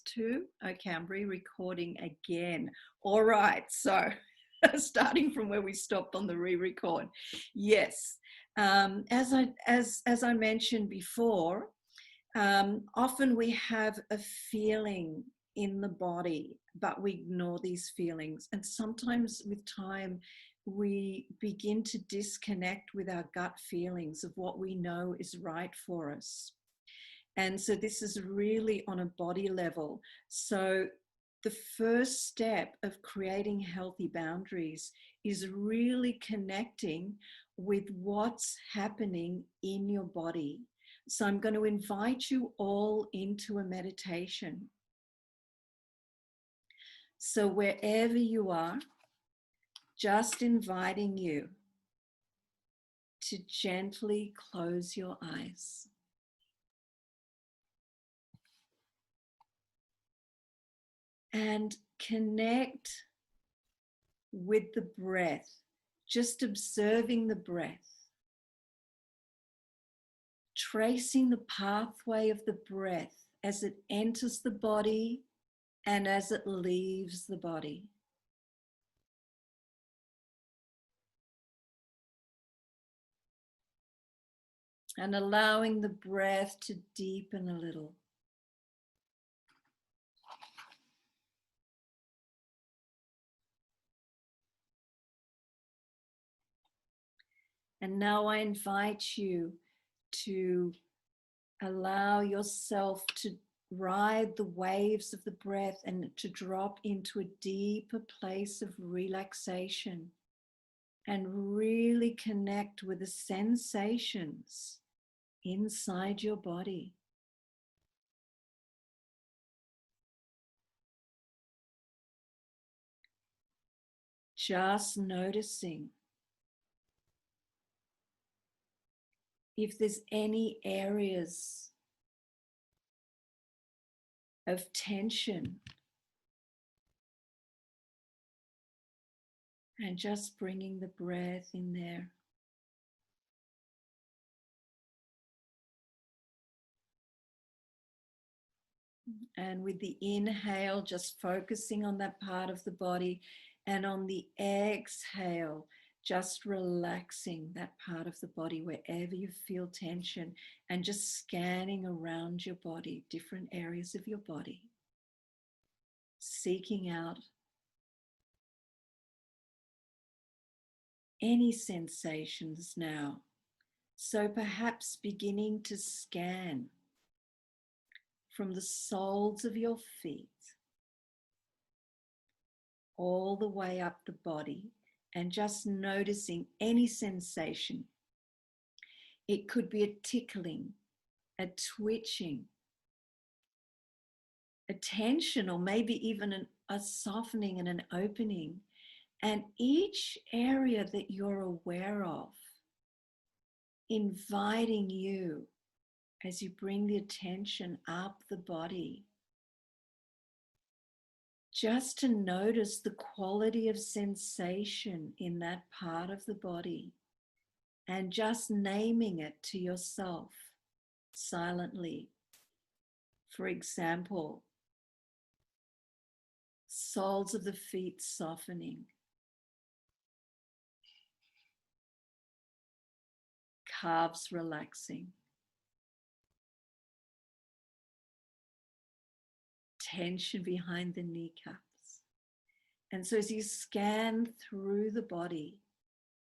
Two. Okay, I'm re-recording again. All right, so starting from where we stopped on the re-record. Yes, as I mentioned before, often we have a feeling in the body, but we ignore these feelings, and sometimes with time we begin to disconnect with our gut feelings of what we know is right for us. And so this is really on a body level. So the first step of creating healthy boundaries is really connecting with what's happening in your body. So I'm going to invite you all into a meditation. So wherever you are, just inviting you to gently close your eyes. And connect with the breath, just observing the breath, tracing the pathway of the breath as it enters the body and as it leaves the body. And allowing the breath to deepen a little. And now I invite you to allow yourself to ride the waves of the breath and to drop into a deeper place of relaxation and really connect with the sensations inside your body. Just noticing if there's any areas of tension, and just bringing the breath in there. And with the inhale, just focusing on that part of the body, and on the exhale, just relaxing that part of the body wherever you feel tension, and just scanning around your body, different areas of your body, seeking out any sensations now. So perhaps beginning to scan from the soles of your feet all the way up the body, and just noticing any sensation. It could be a tickling, a twitching, a tension, or maybe even a softening and an opening. And each area that you're aware of, inviting you as you bring the attention up the body, just to notice the quality of sensation in that part of the body, and just naming it to yourself silently. For example, soles of the feet softening, calves relaxing, tension behind the kneecaps. And so as you scan through the body,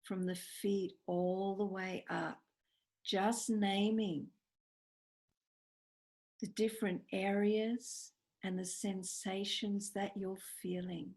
from the feet all the way up, just naming the different areas and the sensations that you're feeling.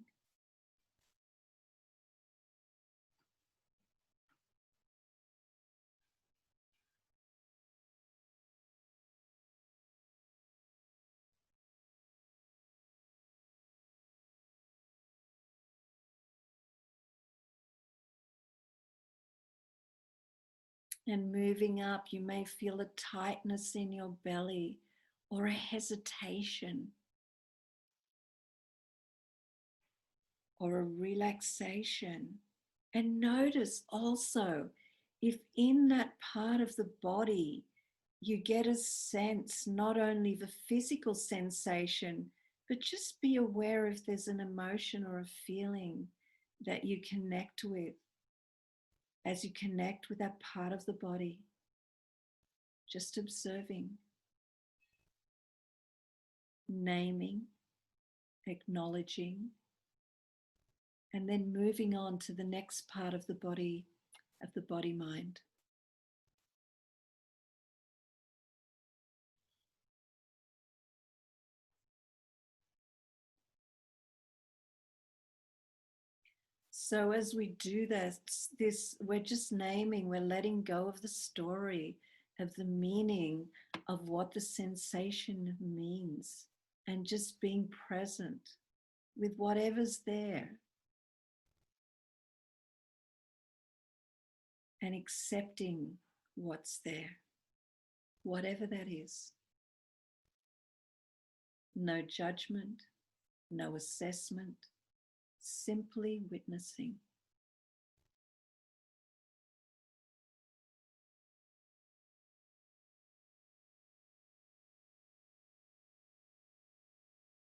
And moving up, you may feel a tightness in your belly or a hesitation or a relaxation. And notice also if in that part of the body you get a sense, not only the physical sensation, but just be aware if there's an emotion or a feeling that you connect with as you connect with that part of the body. Just observing, naming, acknowledging, and then moving on to the next part of the body mind. So as we do this, we're just naming, we're letting go of the story, of the meaning of what the sensation means, and just being present with whatever's there and accepting what's there, whatever that is. No judgment, no assessment, simply witnessing.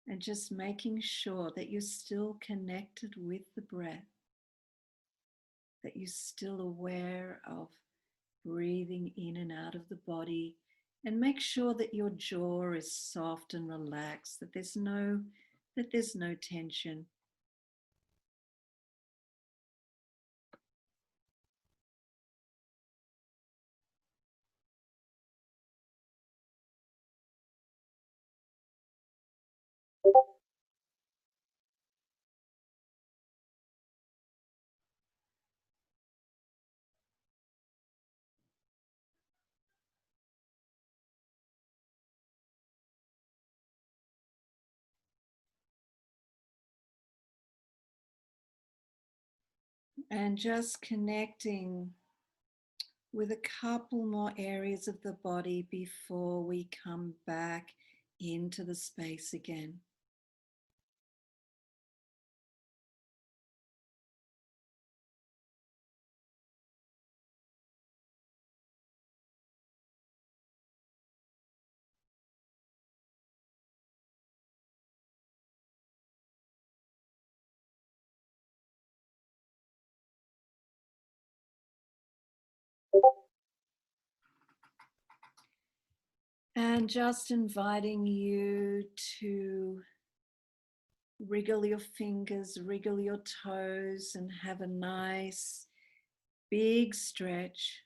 And just making sure that you're still connected with the breath, that you're still aware of breathing in and out of the body, and make sure that your jaw is soft and relaxed, that there's no tension. And just connecting with a couple more areas of the body before we come back into the space again. And just inviting you to wriggle your fingers, wriggle your toes, and have a nice big stretch.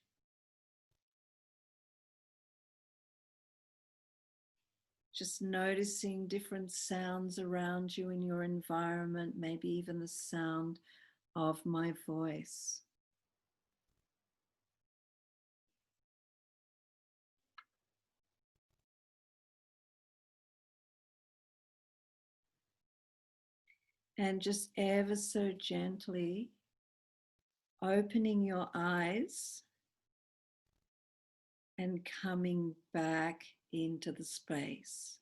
Just noticing different sounds around you in your environment, maybe even the sound of my voice. And just ever so gently opening your eyes and coming back into the space.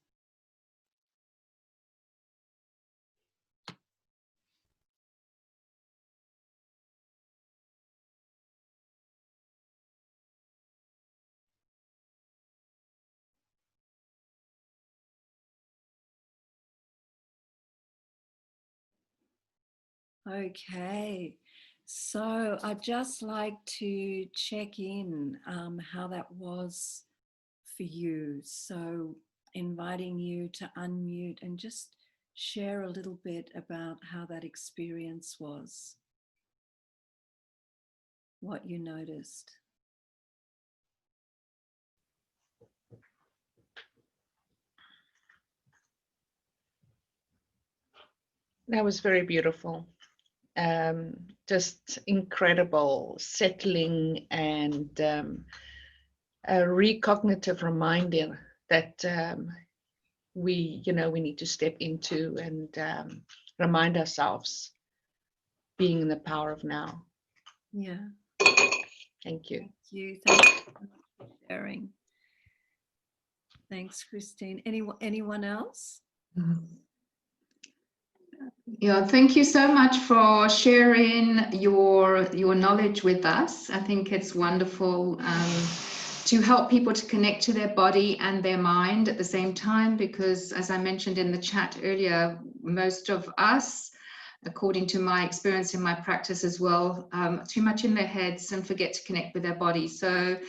Okay, so I'd just like to check in how that was for you. So inviting you to unmute and just share a little bit about how that experience was, what you noticed. That was very beautiful. Just incredible settling and a recognitive reminder that we need to step into and remind ourselves being in the power of now. Yeah. Thank you. Thank you. Thank you so much for sharing. Thanks, Christine. Anyone else? Yeah, thank you so much for sharing your knowledge with us. I think it's wonderful to help people to connect to their body and their mind at the same time, because as I mentioned in the chat earlier, most of us, according to my experience in my practice as well, too much in their heads and forget to connect with their body. So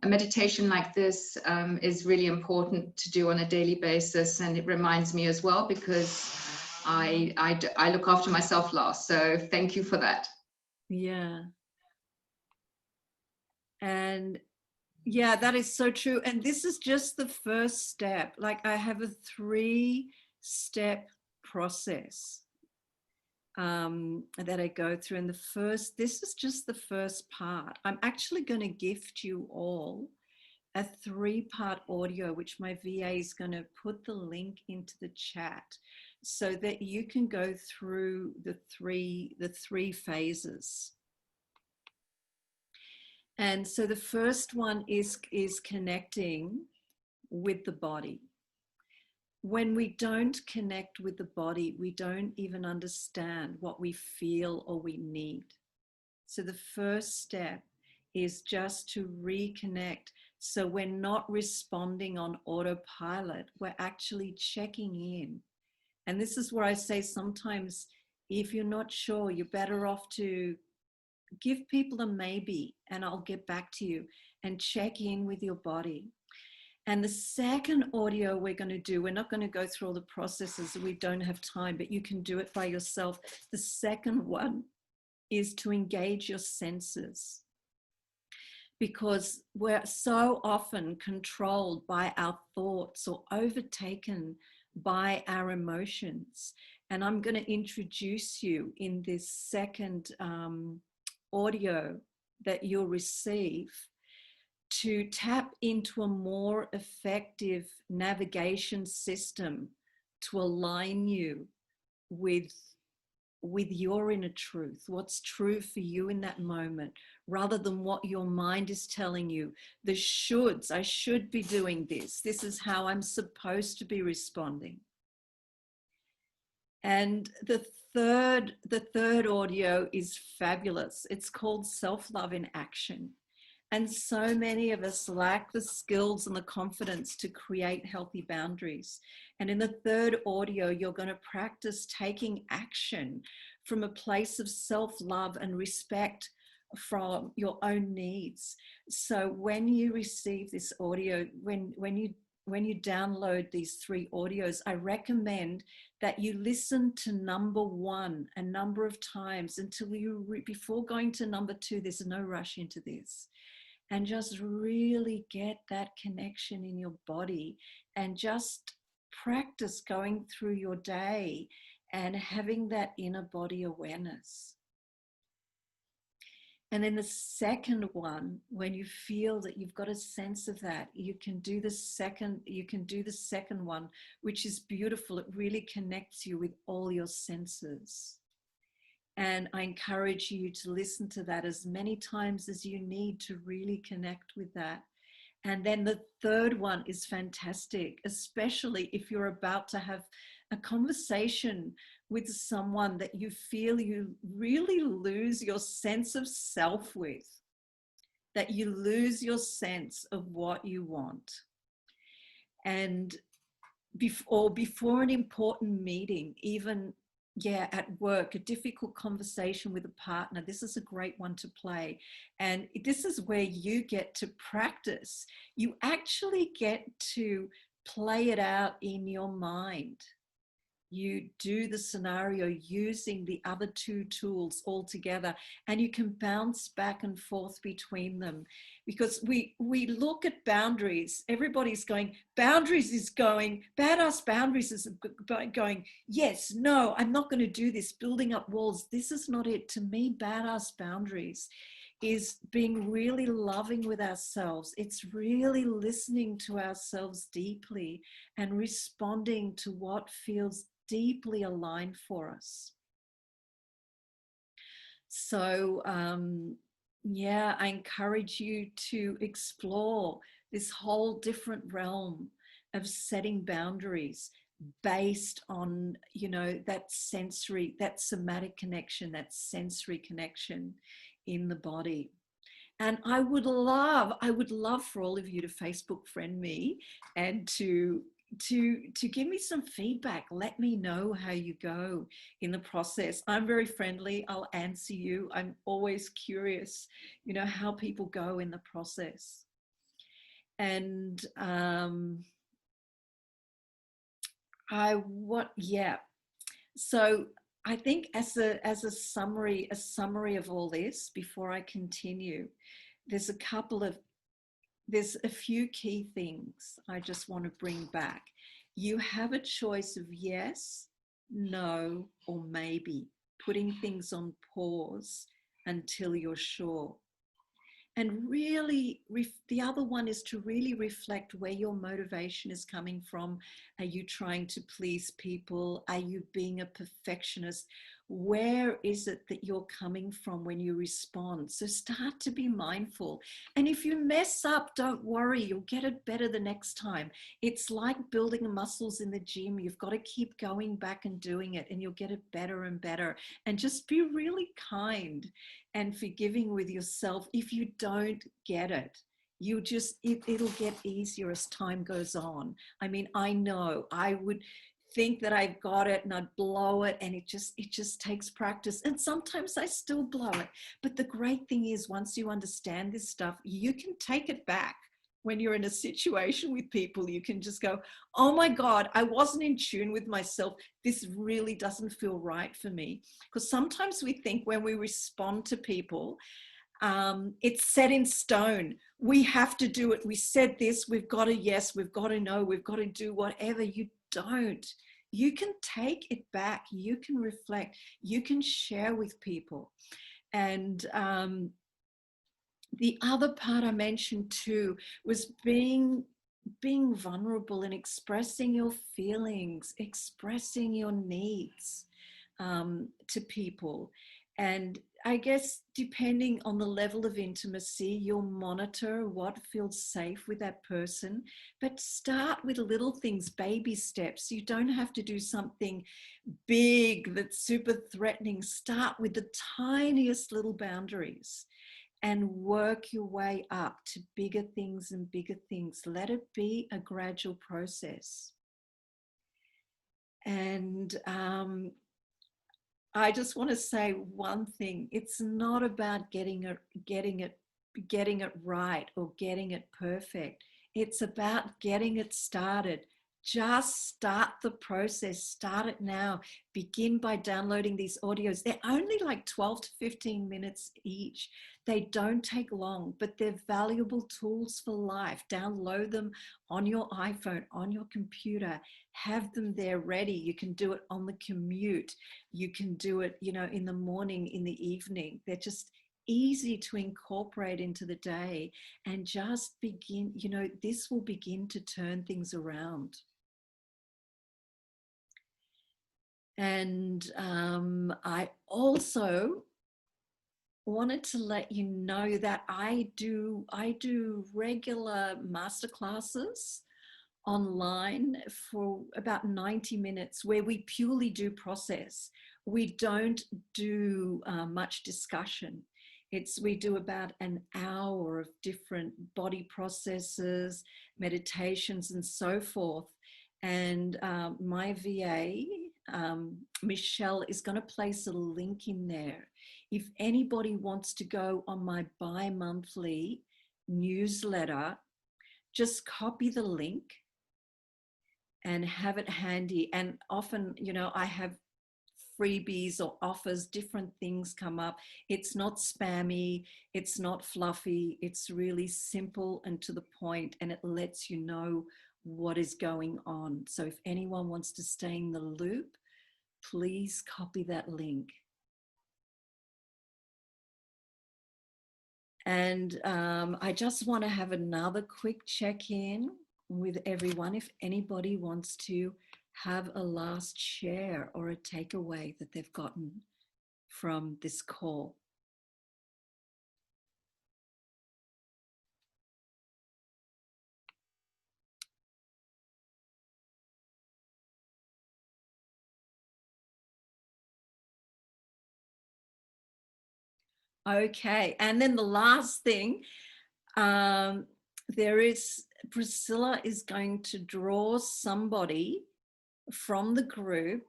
a meditation like this is really important to do on a daily basis, and it reminds me as well, because I look after myself last. So thank you for that. Yeah. And yeah, that is so true. And this is just the first step. Like, I have a 3-step process that I go through. And this is just the first part. I'm actually going to gift you all a 3-part audio, which my VA is going to put the link into the chat so that you can go through the three phases. And so the first one is connecting with the body. When we don't connect with the body, we don't even understand what we feel or we need. So the first step is just to reconnect. So we're not responding on autopilot. We're actually checking in. And this is where I say sometimes, if you're not sure, you're better off to give people a maybe, and I'll get back to you, and check in with your body. And the second audio we're going to do, we're not going to go through all the processes, we don't have time, but you can do it by yourself. The second one is to engage your senses, because we're so often controlled by our thoughts or overtaken by our emotions. And I'm going to introduce you in this second audio that you'll receive to tap into a more effective navigation system to align you with your inner truth, what's true for you in that moment, rather than what your mind is telling you. The shoulds, I should be doing this. This is how I'm supposed to be responding. And the third audio is fabulous. It's called Self-Love in Action. And so many of us lack the skills and the confidence to create healthy boundaries. And in the third audio, you're going to practice taking action from a place of self-love and respect from your own needs. So when you receive this audio, when you download these 3 audios, I recommend that you listen to number 1 a number of times until before going to number 2, there's no rush into this. And just really get that connection in your body, and just practice going through your day and having that inner body awareness. And then the second one, when you feel that you've got a sense of that, you can do the second one, which is beautiful. It really connects you with all your senses. And I encourage you to listen to that as many times as you need to really connect with that. And then the third one is fantastic, especially if you're about to have a conversation with someone that you feel you really lose your sense of self with, that you lose your sense of what you want. And before an important meeting, even at work, a difficult conversation with a partner, this is a great one to play. And this is where you get to practice. You actually get to play it out in your mind. You do the scenario using the other 2 tools all together, and you can bounce back and forth between them. Because we look at boundaries, everybody's going, boundaries is going, badass boundaries is going, yes, no, I'm not going to do this, building up walls. This is not it. To me, badass boundaries is being really loving with ourselves. It's really listening to ourselves deeply and responding to what feels deeply aligned for us. So I encourage you to explore this whole different realm of setting boundaries based on, that sensory, that somatic connection, that sensory connection in the body. And I would love for all of you to Facebook friend me and to give me some feedback. Let me know how you go in the process. I'm very friendly. I'll answer you. I'm always curious, you know, how people go in the process. And so I think as a summary of all this, before I continue, there's a few key things I just want to bring back. You have a choice of yes, no, or maybe, putting things on pause until you're sure. And really, the other one is to really reflect where your motivation is coming from. Are you trying to please people? Are you being a perfectionist? Where is it that you're coming from when you respond? So start to be mindful. And if you mess up, don't worry, you'll get it better the next time. It's like building muscles in the gym. You've got to keep going back and doing it, and you'll get it better and better. And just be really kind and forgiving with yourself. If you don't get it, it'll get easier as time goes on. I mean, I know I would think that I got it and I'd blow it, and it just takes practice, and sometimes I still blow it. But the great thing is, once you understand this stuff, you can take it back. When you're in a situation with people, you can just go, oh my God, I wasn't in tune with myself. This really doesn't feel right for me. Because sometimes we think when we respond to people, it's set in stone. We have to do it. We said this, we've got to yes, we've got to no, we've got to do whatever. You don't. You can take it back. You can reflect. You can share with people. And the other part I mentioned too was being vulnerable and expressing your feelings, expressing your needs to people. And I guess depending on the level of intimacy, you'll monitor what feels safe with that person. But start with little things, baby steps. You don't have to do something big that's super threatening. Start with the tiniest little boundaries and work your way up to bigger things and bigger things. Let it be a gradual process. And I just want to say one thing. It's not about getting it right or getting it perfect. It's about getting it started. Just start the process. Start it now. Begin by downloading these audios. They're only like 12 to 15 minutes each. They don't take long, but they're valuable tools for life. Download them on your iPhone, on your computer. Have them there ready. You can do it on the commute. You can do it, you know, in the morning, in the evening. They're just easy to incorporate into the day, and just begin, you know, this will begin to turn things around. And I also wanted to let you know that I do regular masterclasses online for about 90 minutes where we purely do process. We don't do much discussion. We do about an hour of different body processes, meditations, and so forth. And my VA, Michelle, is going to place a link in there. If anybody wants to go on my bi-monthly newsletter, just copy the link and have it handy. And often, you know, I have freebies or offers, different things come up. It's not spammy, it's not fluffy, it's really simple and to the point, and it lets you know what is going on. So if anyone wants to stay in the loop, please copy that link. And I just want to have another quick check-in with everyone. If anybody wants to have a last share or a takeaway that they've gotten from this call. Okay, and then the last thing, Priscilla is going to draw somebody from the group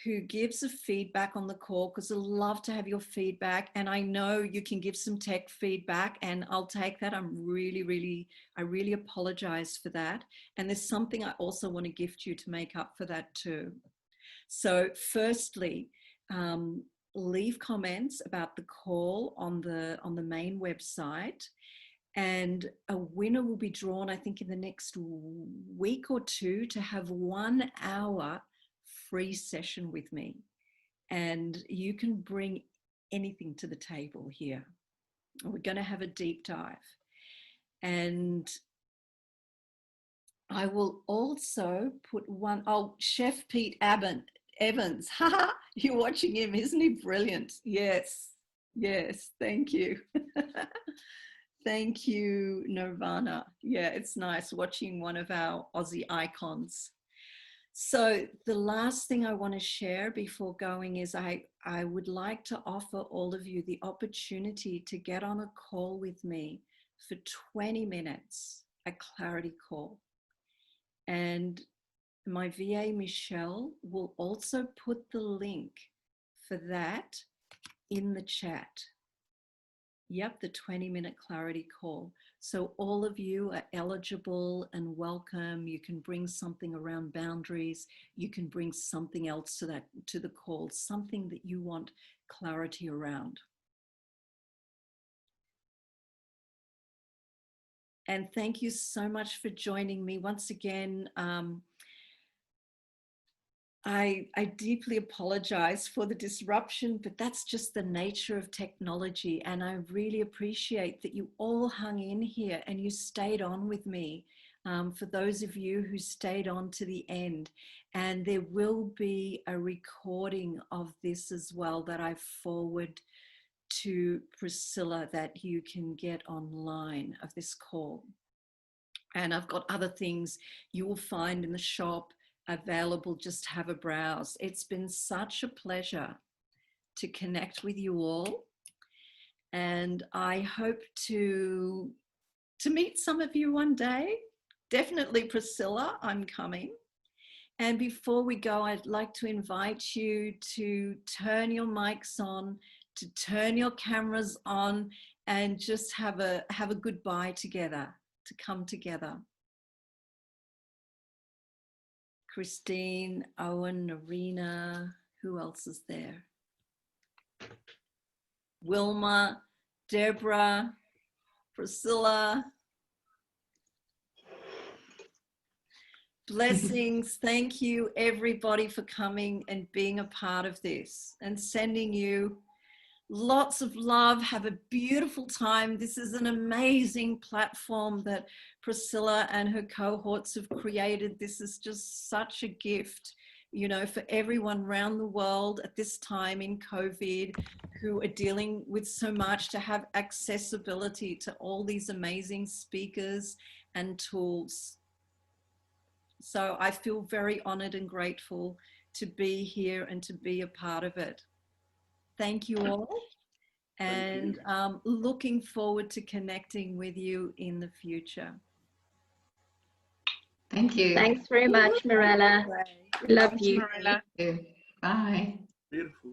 who gives a feedback on the call, because I love to have your feedback, and I know you can give some tech feedback and I'll take that. I really apologize for that. And there's something I also want to gift you to make up for that too. So firstly, leave comments about the call on the main website, and a winner will be drawn, I think, in the next week or two to have 1 hour free session with me. And you can bring anything to the table here. We're going to have a deep dive. And I will also put Chef Pete Evans. Haha, you're watching him, isn't he brilliant? Yes, yes, thank you. Thank you, Nirvana. Yeah, it's nice watching one of our Aussie icons. So the last thing I want to share before going is I would like to offer all of you the opportunity to get on a call with me for 20 minutes, a clarity call. And my VA, Michelle, will also put the link for that in the chat. Yep, the 20-minute clarity call. So all of you are eligible and welcome. You can bring something around boundaries. You can bring something else to the call, something that you want clarity around. And thank you so much for joining me once again. I deeply apologize for the disruption, but that's just the nature of technology. And I really appreciate that you all hung in here and you stayed on with me. For those of you who stayed on to the end, and there will be a recording of this as well that I forward to Priscilla that you can get online of this call. And I've got other things you will find in the shop available. Just have a browse. It's been such a pleasure to connect with you all, and I hope to meet some of you one day. Definitely Priscilla, I'm coming. And before we go, I'd like to invite you to turn your mics on, to turn your cameras on, and just have a goodbye together, to come together. Christine, Owen, Narina, who else is there? Wilma, Deborah, Priscilla. Blessings. Thank you everybody for coming and being a part of this, and sending you lots of love. Have a beautiful time. This is an amazing platform that Priscilla and her cohorts have created. This is just such a gift, you know, for everyone around the world at this time in COVID who are dealing with so much, to have accessibility to all these amazing speakers and tools. So I feel very honored and grateful to be here and to be a part of it. Thank you all. And looking forward to connecting with you in the future. Thank you. Thanks very much, Merella. We love you. Merella. Bye. Beautiful.